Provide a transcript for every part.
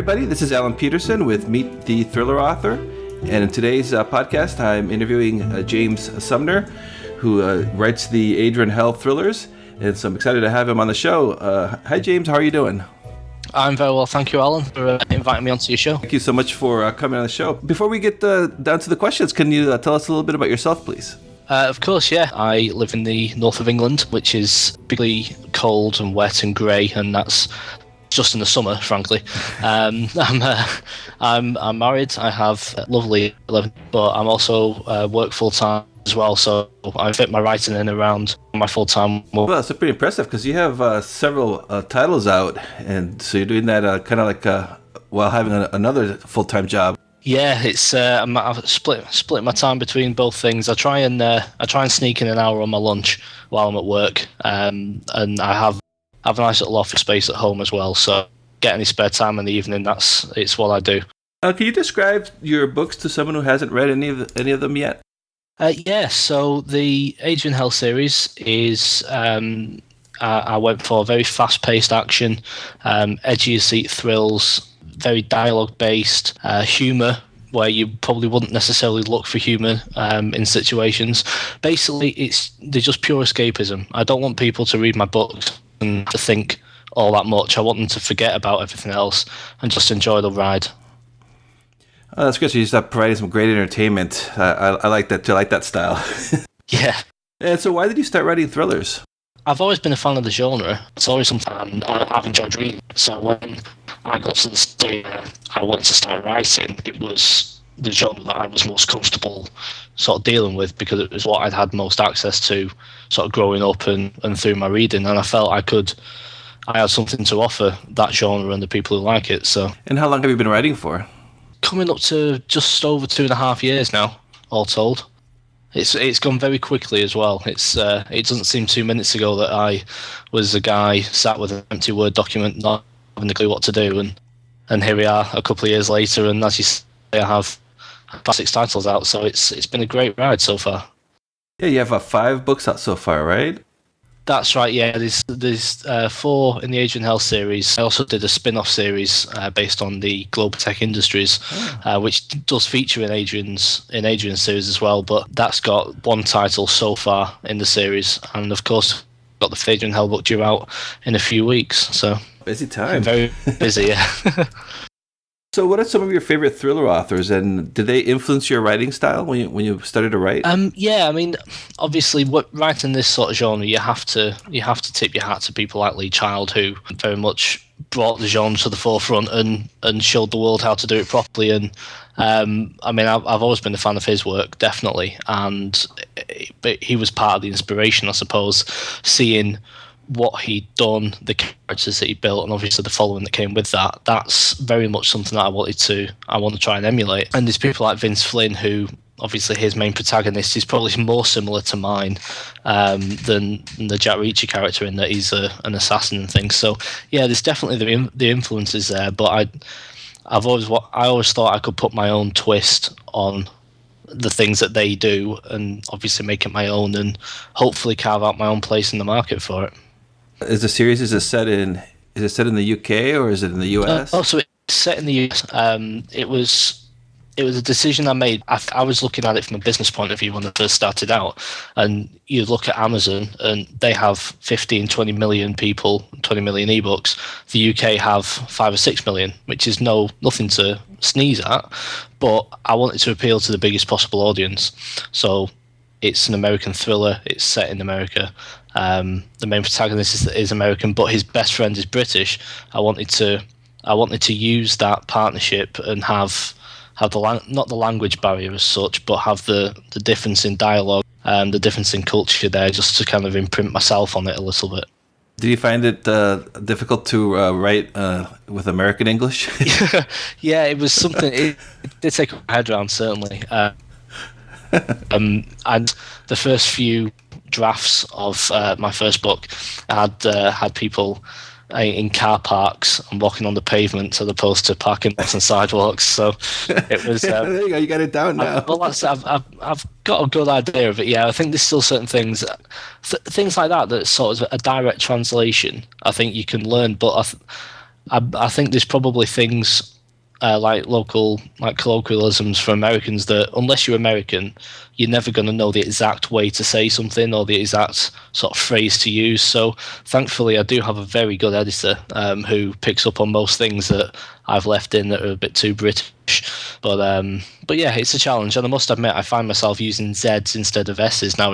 everybody. This is Alan Petersen with Meet the Thriller Author. And in today's podcast, I'm interviewing James Sumner, who writes the Adrian Hell thrillers. And so I'm excited to have him on the show. Hi, James. How are you doing? I'm very well, thank you, Alan, for inviting me onto your show. Thank you so much for coming on the show. Before we get down to the questions, can you tell us a little bit about yourself, please? Of course, yeah. I live in the north of England, which is bigly cold and wet and grey, and that's just in the summer, frankly. I'm married. I have a lovely 11, but I'm also work full time as well, so I fit my writing in around my full time work. Well, that's pretty impressive because you have several titles out, and so you're doing that kind of like while having another full time job. Yeah, it's I've split my time between both things. I try and sneak in an hour on my lunch while I'm at work, and I have a nice little office space at home as well. So get any spare time in the evening, it's what I do. Can you describe your books to someone who hasn't read any of them yet? Yeah, so the Adrian Hell series is I went for very fast-paced action, edgy-as-seat thrills, very dialogue-based, humour, where you probably wouldn't necessarily look for humour in situations. Basically, they're just pure escapism. I don't want people to read my books and to think all that much. I want them to forget about everything else and just enjoy the ride. Oh, that's good. So you just providing some great entertainment. I like that. I like that style. Yeah. And so why did you start writing thrillers? I've always been a fan of the genre. It's always something I've enjoyed reading. So when I got to the stage I wanted to start writing, it was the genre that I was most comfortable sort of dealing with because it was what I'd had most access to sort of growing up and through my reading. And I felt I had something to offer that genre and the people who like it. So. And how long have you been writing for? Coming up to just over 2.5 years now, all told. It's gone very quickly as well. It doesn't seem 2 minutes ago that I was a guy sat with an empty Word document, not having a clue what to do, and here we are a couple of years later, and as you say, I have 6 titles out, so it's been a great ride so far. Yeah, you have 5 books out so far, right? That's right, yeah. There's 4 in the Adrian Hell series. I also did a spin-off series based on the global tech industries, which does feature in Adrian's series as well, but that's got 1 title so far in the series. And of course, got the Adrian Hell book due out in a few weeks. So busy time. I'm very busy, yeah. So what are some of your favorite thriller authors, and did they influence your writing style when you started to write? Yeah, I mean, obviously, writing this sort of genre, you have to tip your hat to people like Lee Child, who very much brought the genre to the forefront and showed the world how to do it properly. And I mean, I've always been a fan of his work, definitely, but he was part of the inspiration, I suppose, seeing what he'd done, the characters that he built, and obviously the following that came with that. That's very much something that I want to try and emulate. And there's people like Vince Flynn, who obviously his main protagonist is probably more similar to mine than the Jack Reacher character, in that he's an assassin and things. So yeah, there's definitely the influences there, but I always thought I could put my own twist on the things that they do and obviously make it my own and hopefully carve out my own place in the market for it. Is it set in the UK or is it in the US? So it's set in the US. It was a decision I made. I was looking at it from a business point of view when I first started out, and you look at Amazon and they have 15, 20 million people, 20 million ebooks. The UK have 5 or 6 million, which is nothing to sneeze at, but I wanted to appeal to the biggest possible audience. So it's an American thriller. It's set in America. The main protagonist is American, but his best friend is British. I wanted to use that partnership and have not the language barrier as such, but have the difference in dialogue and the difference in culture there, just to kind of imprint myself on it a little bit. Did you find it difficult to write with American English? Yeah, it was something. It did take my head around, certainly. And the first few drafts of my first book had people in car parks and walking on the pavement as opposed to parking lots and sidewalks. So it was. There you go. You got it down now. I've got a good idea of it. Yeah, I think there's still certain things like that sort of a direct translation. I think you can learn, but I think there's probably things like local like colloquialisms for Americans that unless you're American, you're never going to know the exact way to say something or the exact sort of phrase to use. So thankfully, I do have a very good editor who picks up on most things that I've left in that are a bit too British. But yeah, it's a challenge, and I must admit, I find myself using Zs instead of Ss now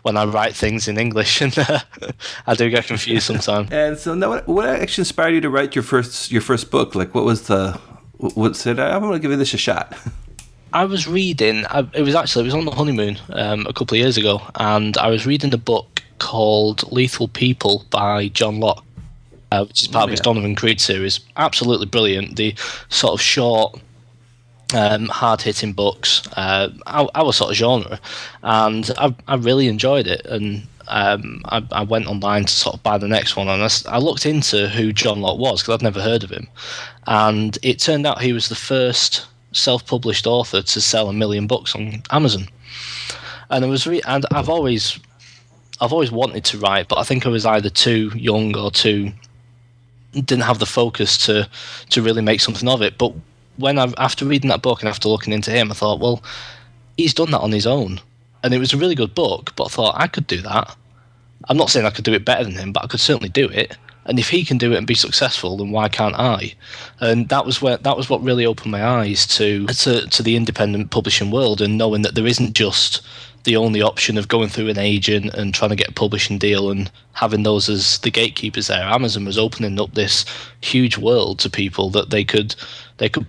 when I write things in English, and I do get confused sometimes. And so, now, what actually inspired you to write your first book? Like, what was what said, I'm going to give this a shot? I was reading. It was on the honeymoon a couple of years ago, and I was reading a book called Lethal People by John Locke, which is part of his Donovan Creed series. Absolutely brilliant. The sort of short, hard-hitting books, our sort of genre, and I really enjoyed it. And I went online to sort of buy the next one, and I looked into who John Locke was because I'd never heard of him, and it turned out he was the first self-published author to sell 1 million books on Amazon. And and I've always wanted to write, but I think I was either too young or didn't have the focus to really make something of it. But after reading that book and after looking into him, I thought, well, he's done that on his own, and it was a really good book. But I thought I could do that. I'm not saying I could do it better than him, but I could certainly do it. And if he can do it and be successful, then why can't I? And that was what really opened my eyes to the independent publishing world, and knowing that there isn't just the only option of going through an agent and trying to get a publishing deal and having those as the gatekeepers there. Amazon was opening up this huge world to people that they could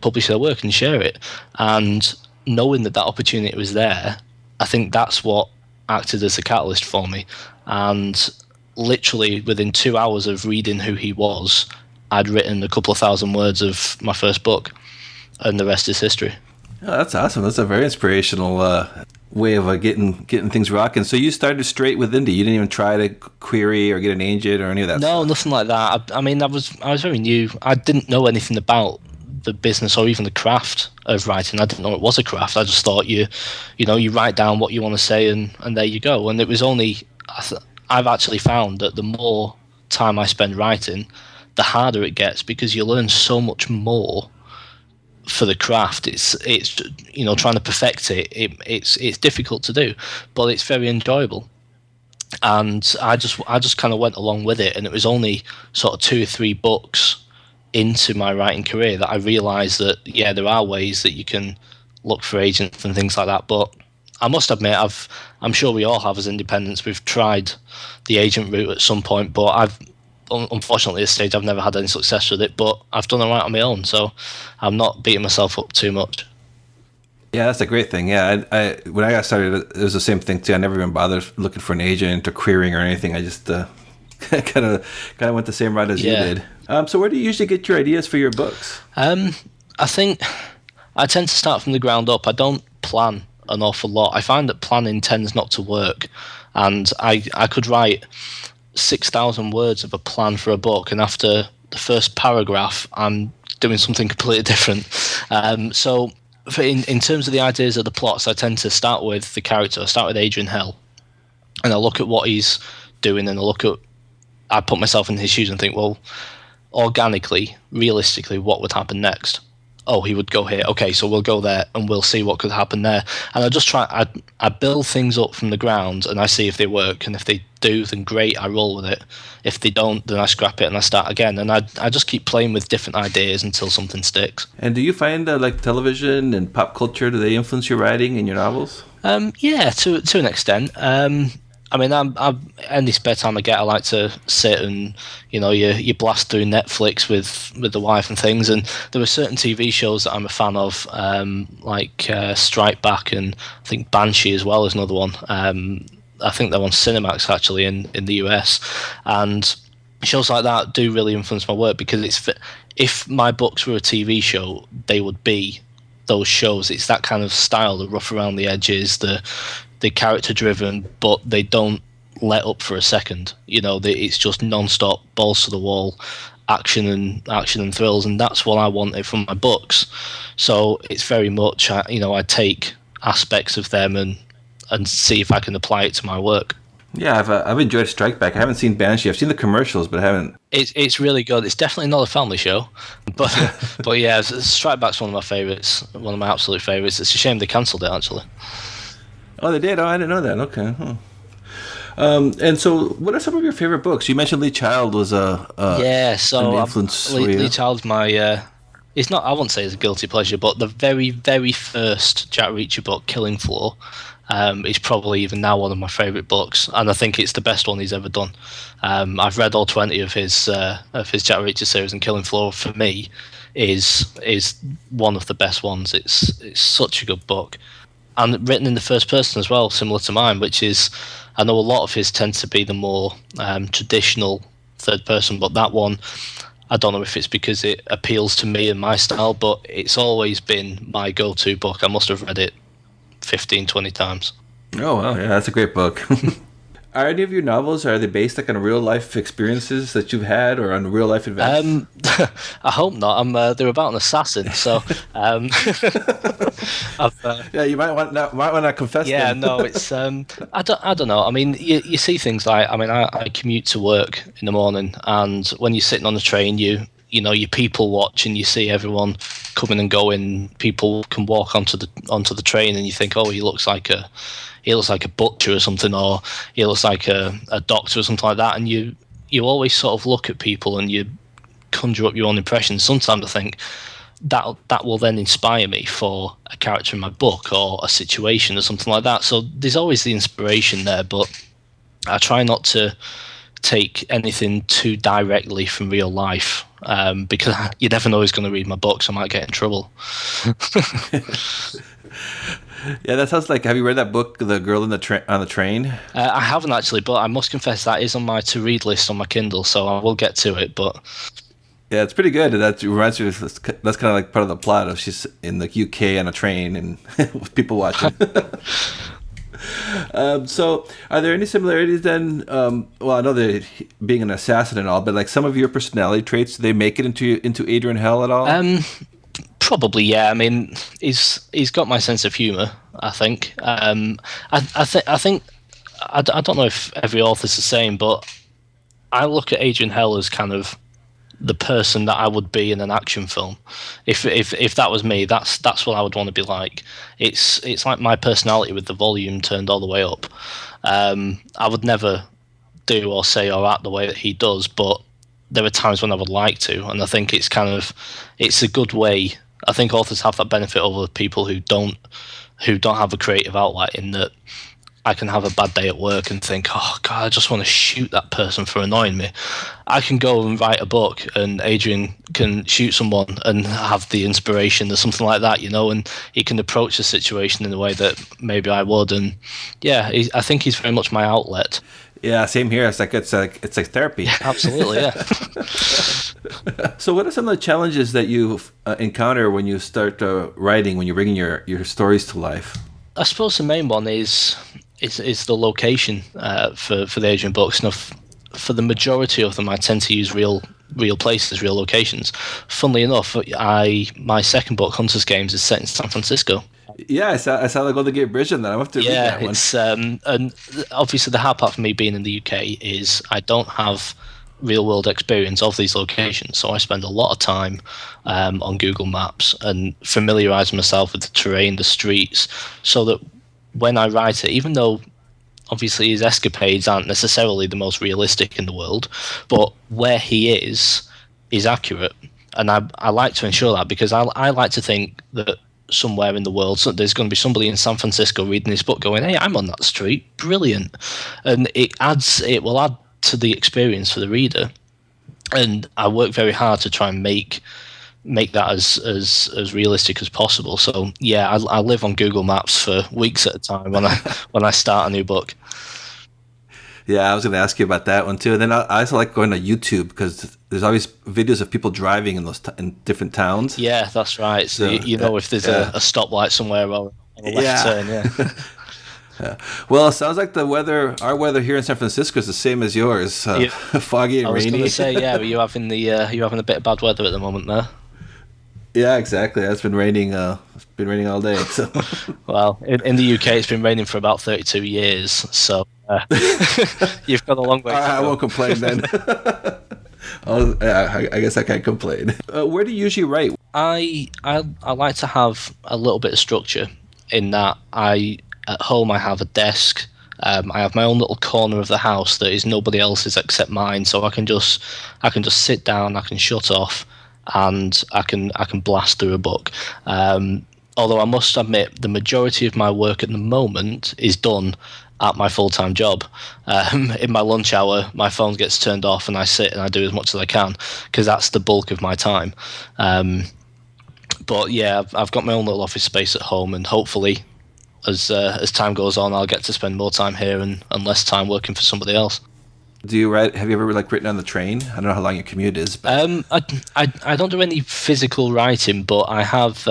publish their work and share it. And knowing that opportunity was there, I think that's what acted as a catalyst for me. And literally within 2 hours of reading who he was, I'd written a couple of thousand words of my first book, and the rest is history. Oh, that's awesome. That's a very inspirational way of getting things rocking. So you started straight with indie. You didn't even try to query or get an agent or any of that stuff? Nothing like that. I mean, I was very new. I didn't know anything about the business or even the craft of writing. I didn't know it was a craft. I just thought you write down what you want to say and there you go. And it was only... I've actually found that the more time I spend writing, the harder it gets, because you learn so much more for the craft. It's trying to perfect it. It's difficult to do, but it's very enjoyable. And I just kind of went along with it. And it was only sort of 2 or 3 books into my writing career that I realised that there are ways that you can look for agents and things like that. But I must admit, I'm sure we all have as independents. We've tried the agent route at some point, but unfortunately at this stage I've never had any success with it. But I've done it right on my own, so I'm not beating myself up too much. Yeah, that's a great thing. Yeah, I when I got started, it was the same thing too. I never even bothered looking for an agent or querying or anything. I just kind of went the same route as you did. So where do you usually get your ideas for your books? I think I tend to start from the ground up. I don't plan an awful lot. I find that planning tends not to work, and I could write 6,000 words of a plan for a book, and after the first paragraph I'm doing something completely different. So in terms of the ideas of the plots, I tend to start with the character. I start with Adrian Hell, and I look at what he's doing, and I put myself in his shoes and think, well, organically, realistically, what would happen next? Oh, he would go here. Okay, so we'll go there and we'll see what could happen there. And I build things up from the ground and I see if they work. And if they do, then great, I roll with it. If they don't, then I scrap it and I start again. And I just keep playing with different ideas until something sticks. And do you find like television and pop culture, do they influence your writing and your novels? Yeah, to an extent. I mean, any spare time I get, I like to sit and, you blast through Netflix with the wife and things. And there are certain TV shows that I'm a fan of, like Strike Back, and I think Banshee as well is another one. I think they're on Cinemax actually in the US. And shows like that do really influence my work, because if my books were a TV show, they would be those shows. It's that kind of style, the rough around the edges, the character driven, but they don't let up for a second. It's just non-stop, balls to the wall, action and thrills, and that's what I wanted from my books. So it's very much, I take aspects of them and see if I can apply it to my work. Yeah, I've enjoyed Strike Back. I haven't seen Banshee. I've seen the commercials, but I haven't. It's really good. It's definitely not a family show, but but yeah, Strike Back's one of my favourites, one of my absolute favourites. It's a shame they cancelled it actually. Oh, they did. Oh, I didn't know that. Okay. Huh. And so, what are some of your favorite books? You mentioned Lee Child was an influence. Lee Child's my. It's not. I wouldn't say it's a guilty pleasure, but the very, very first Jack Reacher book, Killing Floor, is probably even now one of my favourite books, and I think it's the best one he's ever done. I've read all 20 of his Jack Reacher series, and Killing Floor for me is one of the best ones. It's such a good book, and written in the first person as well, similar to mine, which is, I know a lot of his tend to be the more traditional third person, but that one, I don't know if it's because it appeals to me and my style, but it's always been my go-to book. I must have read it 15, 20 times. Oh, wow. Yeah, that's a great book. Are any of your novels, are they based like on real life experiences that you've had or on real life events? I hope not. They're about an assassin, so yeah, you might want to confess. Yeah, them. No, it's I don't know. I mean, you see things like, I mean, I commute to work in the morning, and when you're sitting on the train, you people watch and you see everyone coming and going. People can walk onto the train, and you think, oh, he looks like a butcher or something, or he looks like a doctor or something like that. And you always sort of look at people and you conjure up your own impressions. Sometimes I think that will then inspire me for a character in my book or a situation or something like that. So there's always the inspiration there, but I try not to take anything too directly from real life, because you never know who's going to read my book, so I might get in trouble. Yeah, that sounds like. Have you read that book, The Girl on the Train? I haven't actually, but I must confess that is on my to-read list on my Kindle, so I will get to it. But yeah, it's pretty good. That reminds me. That's kind of like part of the plot of she's in the UK on a train and with people watching. So, are there any similarities then? Well, I know that being an assassin and all, but like some of your personality traits, do they make it into Adrian Hell at all? Probably, yeah. I mean, he's got my sense of humour, I think. I don't know if every author's the same, but I look at Adrian Hell as kind of the person that I would be in an action film. If that was me, that's what I would want to be like. It's like my personality with the volume turned all the way up. I would never do or say or act the way that he does, but there are times when I would like to, and I think it's a good way. I think authors have that benefit over people who don't have a creative outlet, in that I can have a bad day at work and think, oh God, I just want to shoot that person for annoying me. I can go and write a book, and Adrian can shoot someone and have the inspiration or something like that, and he can approach the situation in a way that maybe I would. And yeah, I think he's very much my outlet. Yeah, same here. It's like therapy. Absolutely, yeah. So, what are some of the challenges that you encounter when you start writing, when you're bringing your stories to life? I suppose the main one is the location for the Adrian books. Now, for the majority of them, I tend to use real places, real locations. Funnily enough, my second book, Hunter's Games, is set in San Francisco. Yeah, I saw the Golden Gate Bridge, and I have to read that one. And obviously the hard part for me being in the UK is I don't have real world experience of these locations, so I spend a lot of time on Google Maps and familiarising myself with the terrain, the streets, so that when I write it, even though obviously his escapades aren't necessarily the most realistic in the world, but where he is accurate, and I like to ensure that, because I like to think that somewhere in the world, so there's going to be somebody in San Francisco reading this book going, hey, I'm on that street, brilliant. And it will add to the experience for the reader. And I work very hard to try and make that as realistic as possible. So yeah, I live on Google Maps for weeks at a time when I start a new book. Yeah, I was going to ask you about that one too. And then I also like going to YouTube, because there's always videos of people driving in different towns. Yeah, that's right. So if there's a stoplight somewhere or a left turn. Yeah. Yeah. Well, it sounds like our weather here in San Francisco is the same as yours, foggy and rainy. I was going to say, yeah, but you're having a bit of bad weather at the moment there. Yeah, exactly. It's been raining. It's been raining all day. So. Well, in the UK, it's been raining for about 32 years. So You've got a long way to I go. won't complain then. I guess I can't complain. Where do you usually write? I like to have a little bit of structure in that at home I have a desk. I have my own little corner of the house that is nobody else's except mine, so I can just sit down, I can shut off, and I can blast through a book. Although I must admit, the majority of my work at the moment is done at my full-time job. In my lunch hour, my phone gets turned off, and I sit and I do as much as I can because that's the bulk of my time. But yeah, I've got my own little office space at home, and hopefully, as time goes on, I'll get to spend more time here and less time working for somebody else. Do you write? Have you ever written on the train? I don't know how long your commute is. But... I don't do any physical writing, but I have.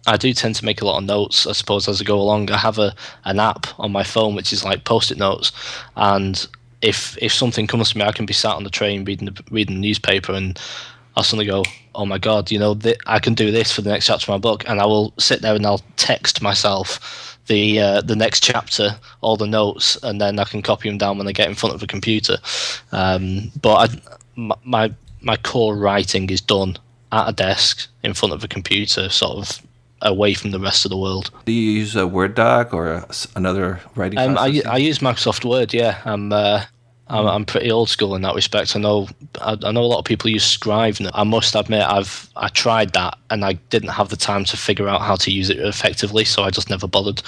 I do tend to make a lot of notes, I suppose, as I go along. I have an app on my phone which is like post-it notes, and if something comes to me, I can be sat on the train reading the newspaper, and I'll suddenly go, "Oh my god, I can do this for the next chapter of my book," and I will sit there and I'll text myself the next chapter, all the notes, and then I can copy them down when I get in front of a computer. But my core writing is done at a desk in front of a computer, sort of away from the rest of the world. Do you use a Word doc or another writing process? I use Microsoft Word. Yeah, I'm pretty old school in that respect. I know a lot of people use Scrive now. I must admit, I tried that and I didn't have the time to figure out how to use it effectively, so I just never bothered.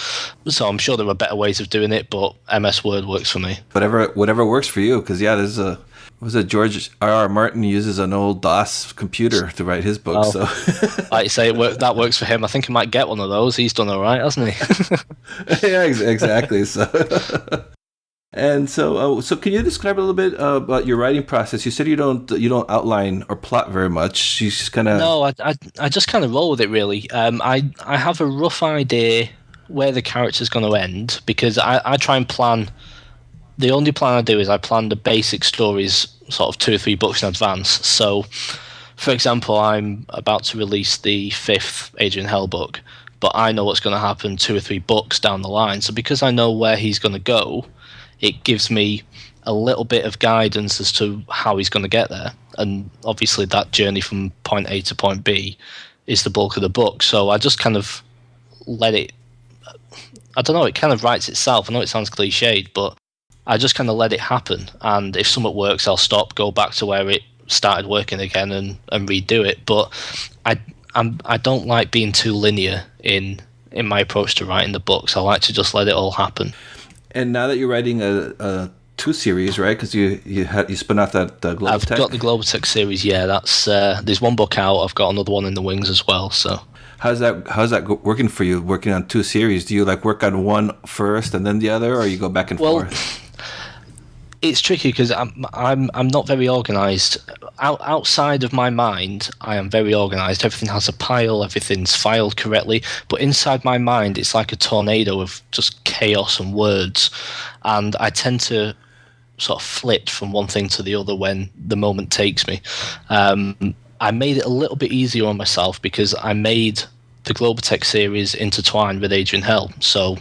So I'm sure there are better ways of doing it, but MS Word works for me. Whatever works for you, because there's George R.R. Martin uses an old DOS computer to write his book. So, like you say, that works for him. I think I might get one of those. He's done all right, hasn't he? Yeah, exactly. So, and so can you describe a little bit about your writing process? You said you don't outline or plot very much. You just kind of... No, I just kind of roll with it, really. I have a rough idea where the character's going to end, because I try and plan. The only plan I do is I plan the basic stories sort of 2 or 3 books in advance. So, for example, I'm about to release the 5th Adrian Hell book, but I know what's going to happen 2 or 3 books down the line. So because I know where he's going to go, it gives me a little bit of guidance as to how he's going to get there. And obviously that journey from point A to point B is the bulk of the book. So I just kind of let it... I don't know, it kind of writes itself. I know it sounds cliched, but I just kind of let it happen, and if something works, I'll stop, go back to where it started working again, and redo it. But I don't like being too linear in my approach to writing the books. I like to just let it all happen. And now that you're writing a 2 series, right? Because you spun off that Global I've Tech. got the Global Tech series. Yeah, that's there's 1 book out. I've got another one in the wings as well. So. How's that working for you? Working on 2 series? Do you work on one first and then the other, or you go back and forth? It's tricky because I'm not very organised. Outside of my mind, I am very organised. Everything has a pile, everything's filed correctly. But inside my mind, it's like a tornado of just chaos and words. And I tend to sort of flit from one thing to the other when the moment takes me. I made it a little bit easier on myself because I made the Global Tech series intertwined with Adrian Hell. So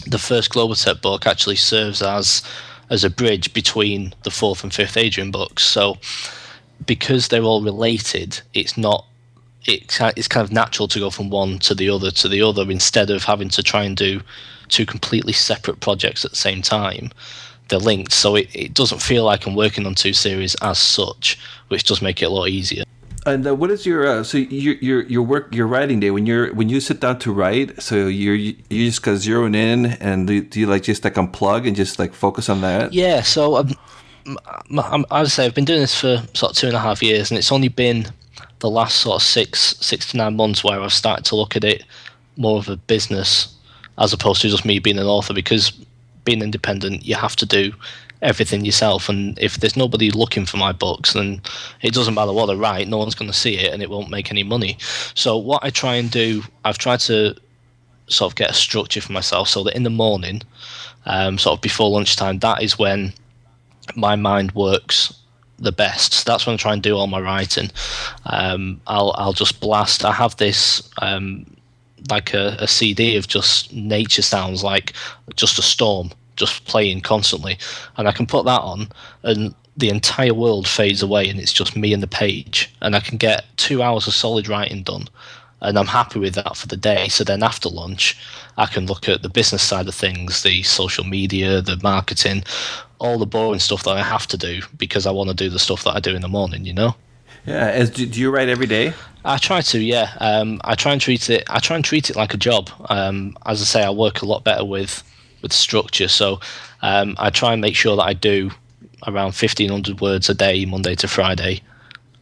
the first Global Tech book actually serves as a bridge between the 4th and 5th Adrian books. So because they're all related, it's kind of natural to go from one to the other instead of having to try and do 2 completely separate projects at the same time. They're linked, so it doesn't feel like I'm working on 2 series as such, which does make it a lot easier. And what is your your writing day when you sit down to write? So you just kind of zeroing in, and do you just unplug and just focus on that? Yeah. So I'd say I've been doing this for sort of 2.5 years, and it's only been the last sort of 6 to 9 months where I've started to look at it more of a business as opposed to just me being an author, because being independent, you have to do everything yourself, and if there's nobody looking for my books, then it doesn't matter what I write, no one's going to see it and it won't make any money. So what I try and do, I've tried to sort of get a structure for myself so that in the morning, sort of before lunchtime, that is when my mind works the best. So that's when I try and do all my writing. I'll just blast. I have this like a CD of just nature sounds, like just a storm just playing constantly, and I can put that on, and the entire world fades away, and it's just me and the page, and I can get 2 hours of solid writing done, and I'm happy with that for the day. So then after lunch, I can look at the business side of things, the social media, the marketing, all the boring stuff that I have to do because I want to do the stuff that I do in the morning, you know? Yeah. Do you write every day? I try to, yeah. I try and treat it like a job. As I say, I work a lot better with structure, so I try and make sure that I do around 1,500 words a day, Monday to Friday,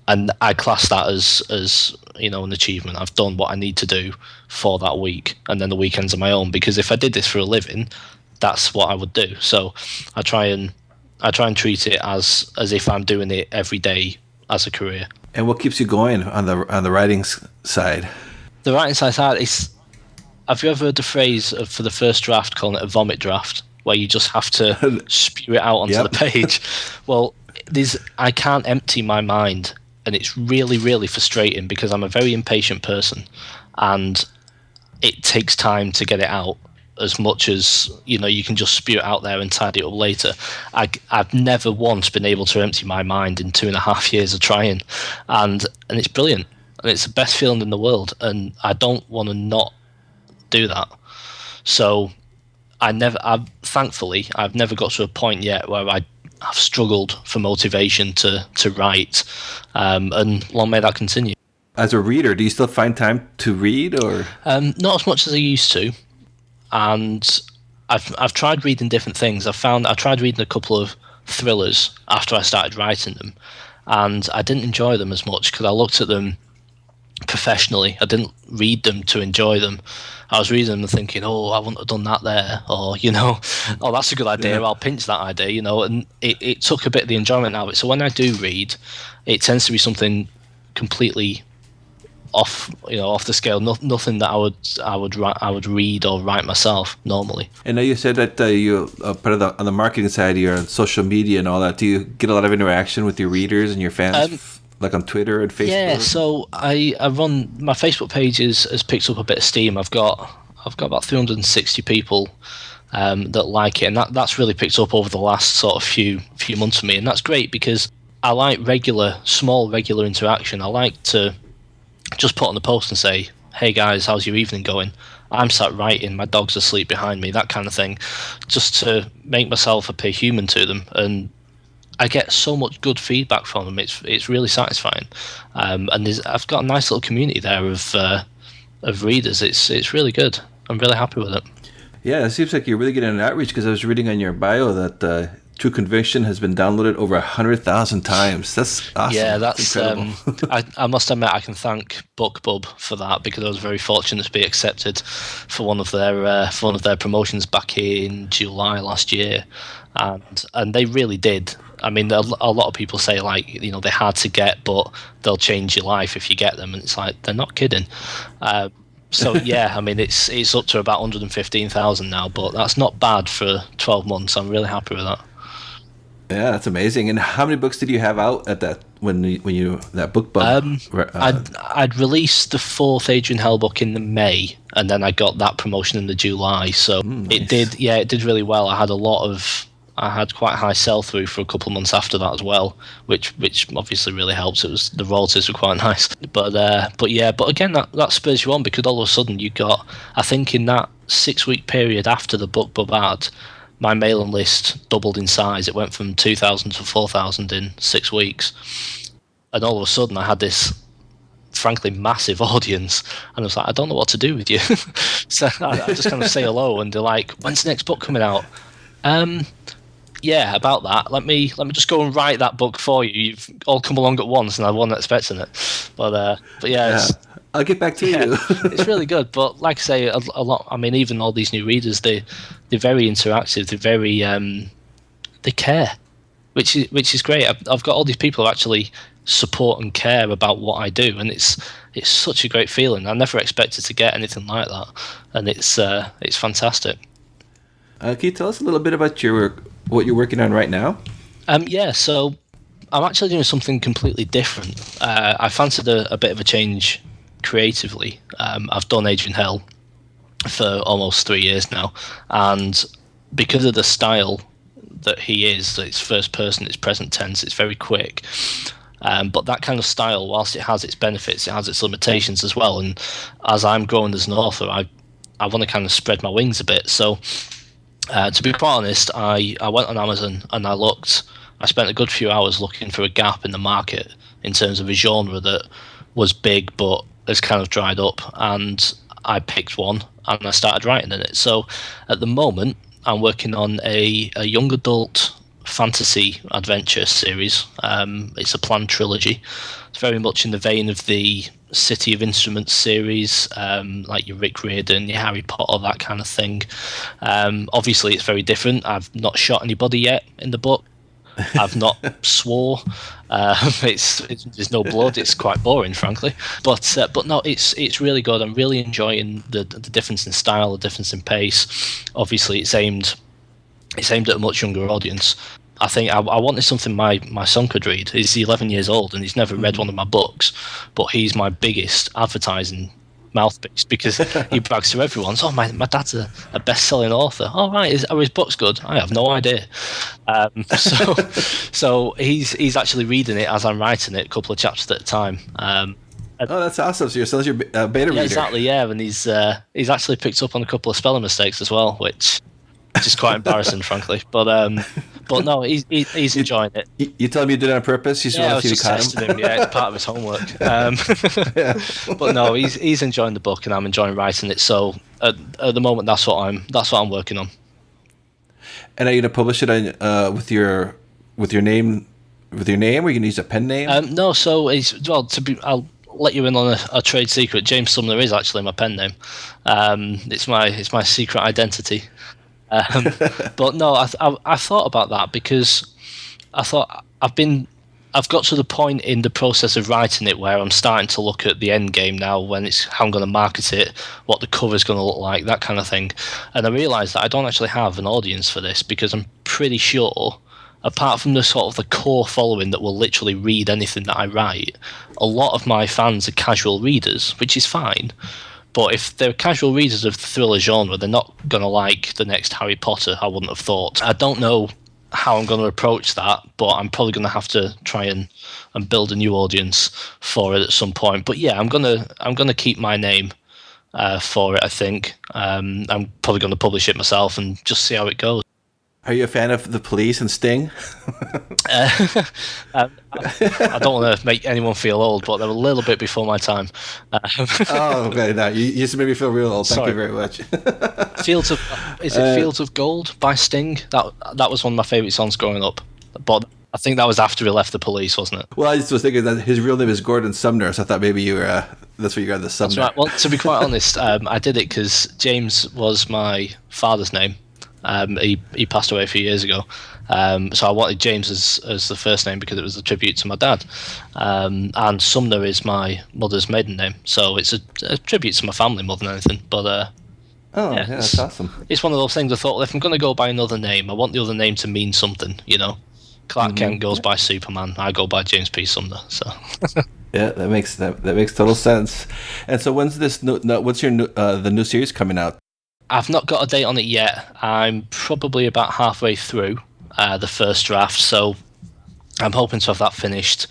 and I class that as you know, an achievement. I've done what I need to do for that week, and then the weekends are my own. Because if I did this for a living, that's what I would do. So I try and treat it as if I'm doing it every day as a career. And what keeps you going on the writing side? The writing side is. Have you ever heard the phrase of, for the first draft, calling it a vomit draft, where you just have to spew it out onto the page? Well, I can't empty my mind, and it's really, really frustrating because I'm a very impatient person, and it takes time to get it out. As much as, you know, you can just spew it out there and tidy it up later. I've never once been able to empty my mind in 2.5 years of trying, and it's brilliant, and it's the best feeling in the world, and I don't want to not do that. So thankfully I've never got to a point yet where I've struggled for motivation to write, and long may that continue. As a reader, do you still find time to read, or not as much as I used to? And I've tried reading different things. I tried reading a couple of thrillers after I started writing them, and I didn't enjoy them as much because I looked at them professionally. I didn't read them to enjoy them. I was reading them and thinking, oh, I wouldn't have done that there, or, you know, oh, that's a good idea, I'll pinch that idea, you know, and it took a bit of the enjoyment out of it. So when I do read, it tends to be something completely off the scale, nothing that I would read or write myself normally. And now you said that you put it on the marketing side, you're on social media and all that. Do you get a lot of interaction with your readers and your fans? Like on Twitter and Facebook? Yeah, so I run my Facebook page has picked up a bit of steam. I've got about 360 people that like it, and that's really picked up over the last sort of few months for me, and that's great because I like small regular interaction. I like to just put on the post and say, hey guys, how's your evening going? I'm sat writing, my dog's asleep behind me, that kind of thing, just to make myself appear human to them. And I get so much good feedback from them. It's really satisfying, and I've got a nice little community there of readers. It's really good. I'm really happy with it. Yeah, it seems like you're really getting an outreach because I was reading on your bio that True Conviction has been downloaded over 100,000 times. That's awesome. Yeah, that's incredible. I must admit I can thank BookBub for that because I was very fortunate to be accepted for one of their promotions back in July last year, and they really did. I mean, a lot of people say, like, you know, they're hard to get, but they'll change your life if you get them, and it's like, they're not kidding. So yeah, I mean, it's up to about 115,000 now, but that's not bad for 12 months. I'm really happy with that. Yeah, that's amazing. And how many books did you have out at that when you that BookBub? I'd released the 4th Adrian Hell book in the May, and then I got that promotion in the July. So nice. It did really well. I had quite high sell through for a couple of months after that as well, which obviously really helps. The royalties were quite nice, but again that spurs you on because all of a sudden you got, I think in that 6-week period after the BookBub ad, my mailing list doubled in size. It went from 2,000 to 4,000 in 6 weeks, and all of a sudden I had this frankly massive audience, and I was like, I don't know what to do with you. So I just kind of say hello, and they're like, when's the next book coming out? Yeah, about that. Let me just go and write that book for you. You've all come along at once, and I wasn't expecting it. But yeah. I'll get back to you. It's really good. But like I say, a lot. I mean, even all these new readers, they're very interactive. They're very they care, which is great. I've got all these people who actually support and care about what I do, and it's such a great feeling. I never expected to get anything like that, and it's fantastic. Can you tell us a little bit about what you're working on right now? Yeah, so I'm actually doing something completely different. I fancied a bit of a change creatively. I've done Adrian Hell for almost 3 years now, and because of the style that he is, that it's first person, it's present tense, it's very quick. But that kind of style, whilst it has its benefits, it has its limitations as well. And as I'm growing as an author, I want to kind of spread my wings a bit. So to be quite honest, I went on Amazon and I spent a good few hours looking for a gap in the market in terms of a genre that was big but has kind of dried up. And I picked one and I started writing in it. So at the moment, I'm working on a young adult fantasy adventure series. It's a planned trilogy. It's very much in the vein of the City of Instruments series, like your Rick Riordan, your Harry Potter, that kind of thing. Obviously, it's very different. I've not shot anybody yet in the book. I've not swore. There's no blood. It's quite boring, frankly. But no, it's really good. I'm really enjoying the difference in style, the difference in pace. Obviously, it's aimed at a much younger audience. I think I wanted something my son could read. He's 11 years old and he's never read one of my books, but he's my biggest advertising mouthpiece because he brags to everyone. So, my dad's a best-selling author. Oh, right, are his books good? I have no idea. So he's actually reading it as I'm writing it, a couple of chapters at a time. Oh, that's awesome! So your son's your beta reader. Exactly, yeah, and he's actually picked up on a couple of spelling mistakes as well, which is quite embarrassing, frankly. But no, he's enjoying it. You tell him you did it on purpose. You just want to see if you caught him. Yeah, it's part of his homework. But no, he's enjoying the book, and I'm enjoying writing it. So at the moment, that's what I'm working on. And are you going to publish it on, with your name? With your name, or are you going to use a pen name? No, so I'll let you in on a trade secret. James Sumner is actually my pen name. It's my secret identity. But no, I thought about that because I thought I've got to the point in the process of writing it where I'm starting to look at the end game now, when it's how I'm going to market it, what the cover's going to look like, that kind of thing. And I realised that I don't actually have an audience for this because I'm pretty sure, apart from the sort of the core following that will literally read anything that I write, a lot of my fans are casual readers, which is fine. But if they're casual readers of the thriller genre, they're not going to like the next Harry Potter, I wouldn't have thought. I don't know how I'm going to approach that, but I'm probably going to have to try and build a new audience for it at some point. But yeah, I'm going to keep my name for it, I think. I'm probably going to publish it myself and just see how it goes. Are you a fan of the Police and Sting? I don't want to make anyone feel old, but they're a little bit before my time. Oh, okay. No, you just made me feel real old. Thank you very much. Fields of Gold by Sting? That was one of my favourite songs growing up. But I think that was after he left the Police, wasn't it? Well, I just was thinking that his real name is Gordon Sumner, so I thought maybe you were. That's where you got the Sumner. That's right. Well, to be quite honest, I did it because James was my father's name. He passed away a few years ago, so I wanted James as the first name because it was a tribute to my dad, and Sumner is my mother's maiden name, so it's a tribute to my family more than anything. But that's awesome. It's one of those things. I thought, well, if I'm going to go by another name, I want the other name to mean something. You know, Clark Kent goes by Superman. I go by James P. Sumner. So yeah, that makes total sense. And so when's this? What's your the new series coming out? I've not got a date on it yet. I'm probably about halfway through the first draft, so I'm hoping to have that finished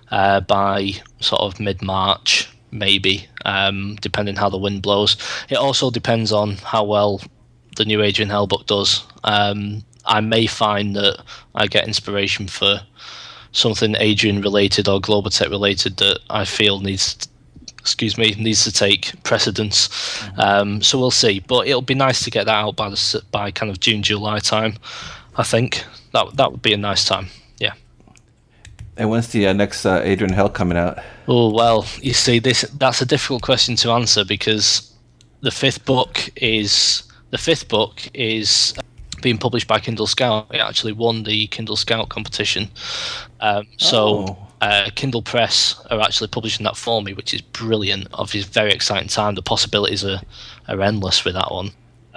by sort of mid-March, maybe, depending how the wind blows. It also depends on how well the new Adrian Hell book does. I may find that I get inspiration for something Adrian-related or Globotech related that I feel needs to take precedence. So we'll see. But it'll be nice to get that out by kind of June, July time. I think that would be a nice time. Yeah. And when's the next Adrian Hell coming out? Oh well, you see, that's a difficult question to answer because the fifth book is being published by Kindle Scout. It actually won the Kindle Scout competition. Kindle Press are actually publishing that for me, which is brilliant. Obviously, very exciting time. The possibilities are endless with that one.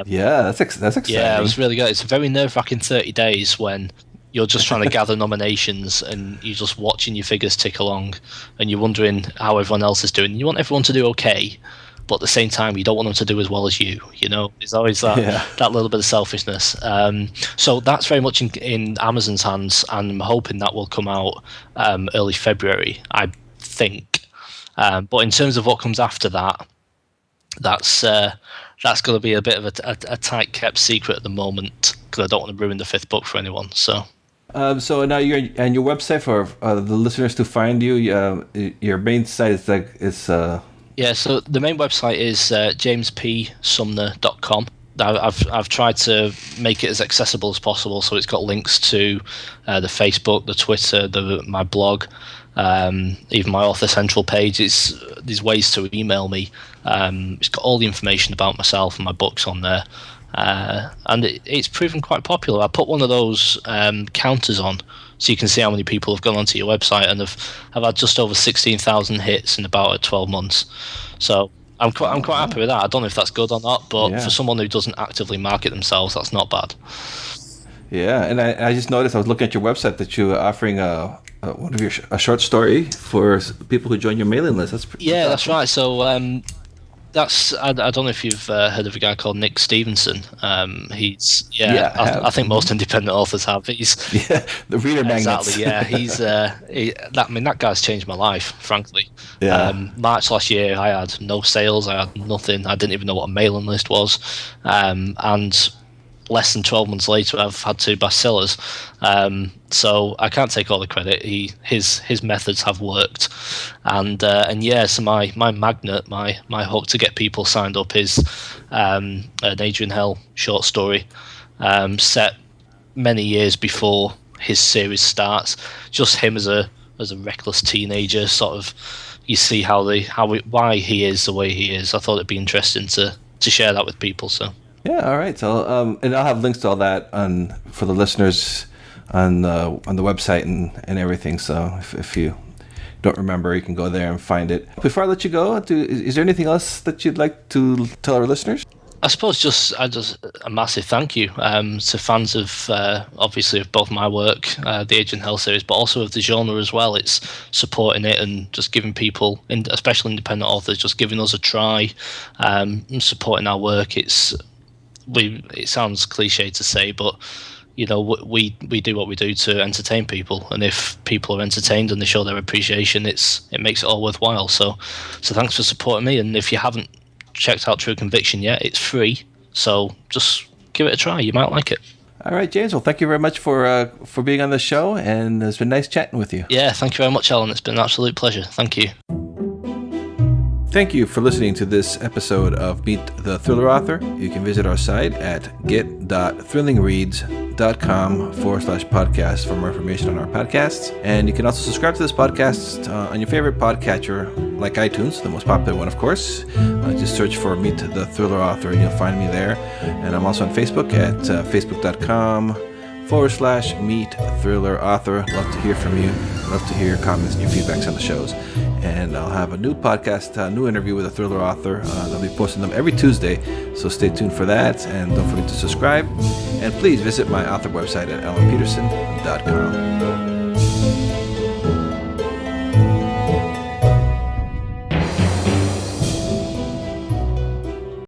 Yeah, that's exciting. Yeah, it was really good. It's a very nerve-wracking 30 days when you're just trying to gather nominations and you're just watching your figures tick along and you're wondering how everyone else is doing. You want everyone to do okay, but at the same time, you don't want them to do as well as you. There's always that little bit of selfishness. So that's very much in Amazon's hands, and I'm hoping that will come out early February, I think. But in terms of what comes after that, that's going to be a bit of a tight kept secret at the moment, because I don't want to ruin the 5th book for anyone. So now your website for the listeners to find you. Your main site is so the main website is jamespsumner.com. I've tried to make it as accessible as possible, so it's got links to the Facebook, the Twitter, my blog, even my Author Central page. There's ways to email me. It's got all the information about myself and my books on there, and it's proven quite popular. I put one of those counters on, so you can see how many people have gone onto your website, and I've had just over 16,000 hits in about 12 months. So I'm quite happy with that. I don't know if that's good or not, but for someone who doesn't actively market themselves, that's not bad. Yeah, and I just noticed, I was looking at your website, that you were offering one of a short story for people who join your mailing list. That's right. So I don't know if you've heard of a guy called Nick Stevenson. I think most independent authors have. He's the reader magnets. Exactly. Yeah, that guy's changed my life, frankly. Yeah. March last year, I had no sales. I had nothing. I didn't even know what a mailing list was, and less than 12 months later, I've had 2 bestsellers. So I can't take all the credit. His methods have worked, and so my magnet, my hook to get people signed up is an Adrian Hell short story, set many years before his series starts. Just him as a reckless teenager, sort of. You see why he is the way he is. I thought it'd be interesting to share that with people. So. Yeah, all right. So, and I'll have links to all that for the listeners on the website and everything. So, if you don't remember, you can go there and find it. Before I let you go, is there anything else that you'd like to tell our listeners? I suppose just a massive thank you to fans of obviously of both my work, the Adrian Hell series, but also of the genre as well. It's supporting it and just giving people, especially independent authors, just giving us a try, and supporting our work. It sounds cliche to say, but we do what we do to entertain people, and if people are entertained and they show their appreciation, it makes it all worthwhile. So thanks for supporting me, and if you haven't checked out True Conviction yet, it's free, so just give it a try. You might like it. All right, James. Well, thank you very much for being on the show, and it's been nice chatting with you. Yeah, thank you very much, Alan. It's been an absolute pleasure. Thank you. Thank you for listening to this episode of Meet the Thriller Author. You can visit our site at get.thrillingreads.com/podcast for more information on our podcasts. And you can also subscribe to this podcast on your favorite podcatcher, like iTunes, the most popular one, of course. Just search for Meet the Thriller Author and you'll find me there. And I'm also on Facebook at facebook.com/Meet Thriller Author. Love to hear from you. Love to hear your comments and your feedbacks on the shows. And I'll have a new podcast, new interview with a thriller author. I'll be posting them every Tuesday, so stay tuned for that. And don't forget to subscribe. And please visit my author website at alanpetersen.com.